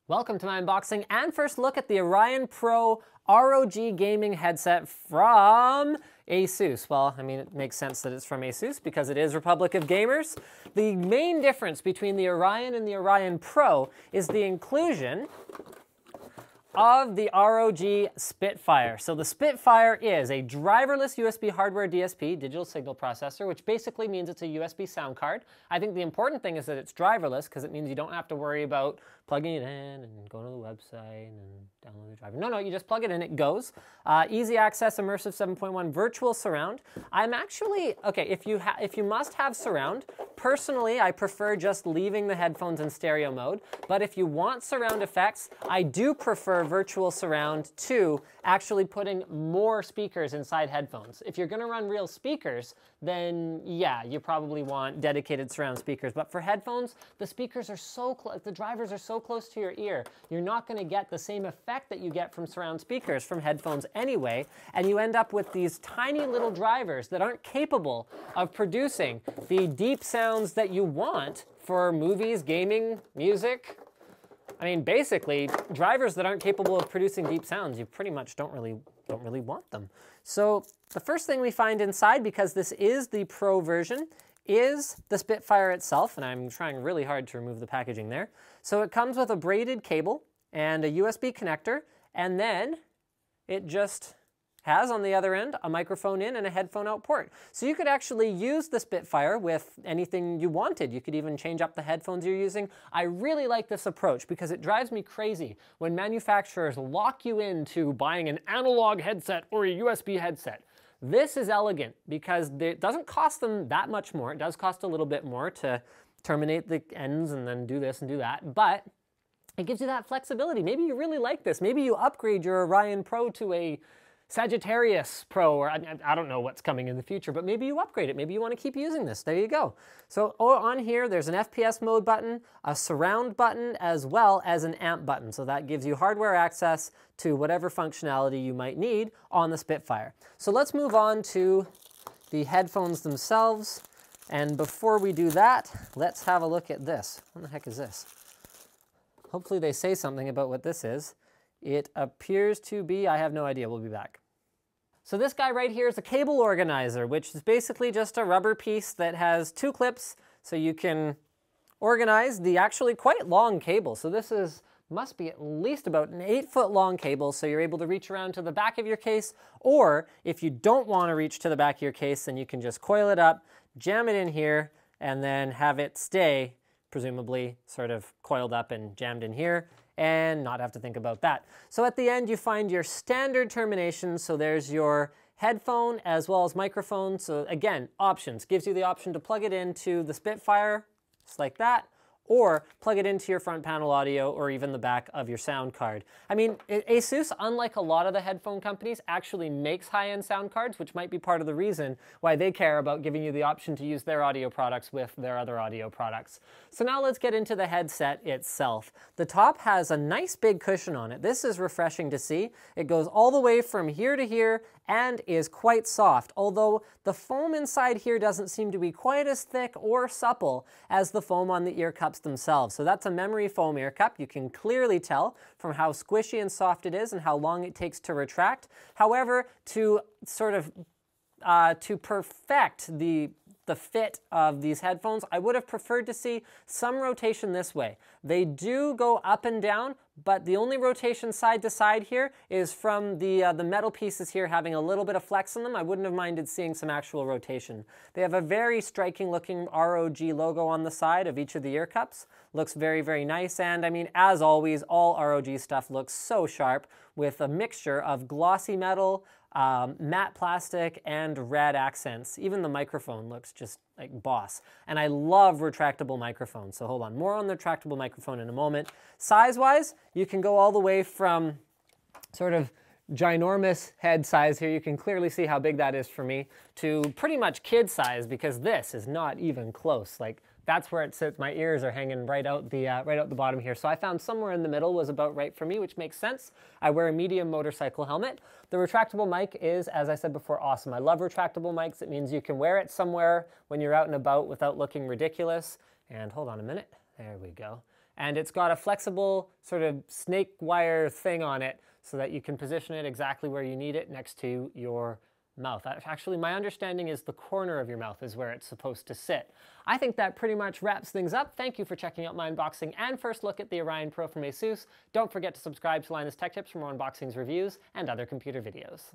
Welcome to my unboxing and first look at the Orion Pro ROG gaming headset from ASUS. Well, I mean, it makes sense that it's from ASUS because it is Republic of Gamers. The main difference between the Orion and the Orion Pro is the inclusion of the ROG Spitfire. So the Spitfire is a driverless USB hardware DSP, digital signal processor, which basically means it's a USB sound card. I think the important thing is that it's driverless because it means you don't have to worry about plugging it in and going to the website and downloading the driver. No, you just plug it in, it goes. Easy access, immersive 7.1 virtual surround. I'm actually, okay, if you must have surround, personally, I prefer just leaving the headphones in stereo mode, but if you want surround effects, I do prefer virtual surround to actually putting more speakers inside headphones. If you're gonna run real speakers, then yeah, you probably want dedicated surround speakers. But for headphones, the speakers are so close, the drivers are so close to your ear, you're not gonna get the same effect that you get from surround speakers from headphones anyway, and you end up with these tiny little drivers that aren't capable of producing the deep sounds that you want for movies, gaming, music. I mean, basically, drivers that aren't capable of producing deep sounds, you pretty much don't really want them. So the first thing we find inside, because this is the Pro version, is the Spitfire itself, and I'm trying really hard to remove the packaging there. So it comes with a braided cable and a USB connector, and then it just has on the other end a microphone in and a headphone out port. So you could actually use the Spitfire with anything you wanted. You could even change up the headphones you're using. I really like this approach because it drives me crazy when manufacturers lock you into buying an analog headset or a USB headset. This is elegant because it doesn't cost them that much more. It does cost a little bit more to terminate the ends and then do this and do that, but it gives you that flexibility. Maybe you really like this. Maybe you upgrade your Orion Pro to a Sagittarius Pro, or I don't know what's coming in the future, but maybe you upgrade it. Maybe you want to keep using this. There you go. So on here, there's an FPS mode button, a surround button, as well as an amp button. So that gives you hardware access to whatever functionality you might need on the Spitfire. So let's move on to the headphones themselves. And before we do that, let's have a look at this. What the heck is this? Hopefully they say something about what this is. It appears to be, I have no idea, we'll be back. So this guy right here is a cable organizer, which is basically just a rubber piece that has two clips so you can organize the actually quite long cable. So this must be at least about an 8-foot long cable, so you're able to reach around to the back of your case, or if you don't want to reach to the back of your case, then you can just coil it up, jam it in here, and then have it stay, presumably, sort of coiled up and jammed in here, and not have to think about that. So at the end, you find your standard termination. So there's your headphone as well as microphone. So again, options. Gives you the option to plug it into the Spitfire, just like that, or plug it into your front panel audio or even the back of your sound card. I mean, ASUS, unlike a lot of the headphone companies, actually makes high-end sound cards, which might be part of the reason why they care about giving you the option to use their audio products with their other audio products. So now let's get into the headset itself. The top has a nice big cushion on it. This is refreshing to see. It goes all the way from here to here and is quite soft, although the foam inside here doesn't seem to be quite as thick or supple as the foam on the ear cups themselves. So that's a memory foam ear cup. You can clearly tell from how squishy and soft it is and how long it takes to retract. However, to sort of to perfect the fit of these headphones, I would have preferred to see some rotation this way. They do go up and down, but the only rotation side to side here is from the metal pieces here having a little bit of flex in them. I wouldn't have minded seeing some actual rotation. They have a very striking looking ROG logo on the side of each of the ear cups. Looks very, very nice, and I mean, as always, all ROG stuff looks so sharp with a mixture of glossy metal, matte plastic, and red accents. Even the microphone looks just like boss. And I love retractable microphones. So hold on, more on the retractable microphone in a moment. Size-wise, you can go all the way from sort of ginormous head size here, you can clearly see how big that is for me, to pretty much kid size, because this is not even close. Like, that's where it sits. My ears are hanging right out the bottom here. So I found somewhere in the middle was about right for me, which makes sense. I wear a medium motorcycle helmet. The retractable mic is, as I said before, awesome. I love retractable mics. It means you can wear it somewhere when you're out and about without looking ridiculous. And hold on a minute. There we go. and it's got a flexible sort of snake wire thing on it so that you can position it exactly where you need it next to your mouth. Actually, my understanding is the corner of your mouth is where it's supposed to sit. I think that pretty much wraps things up. Thank you for checking out my unboxing and first look at the Orion Pro from ASUS. Don't forget to subscribe to Linus Tech Tips for more unboxings, reviews, and other computer videos.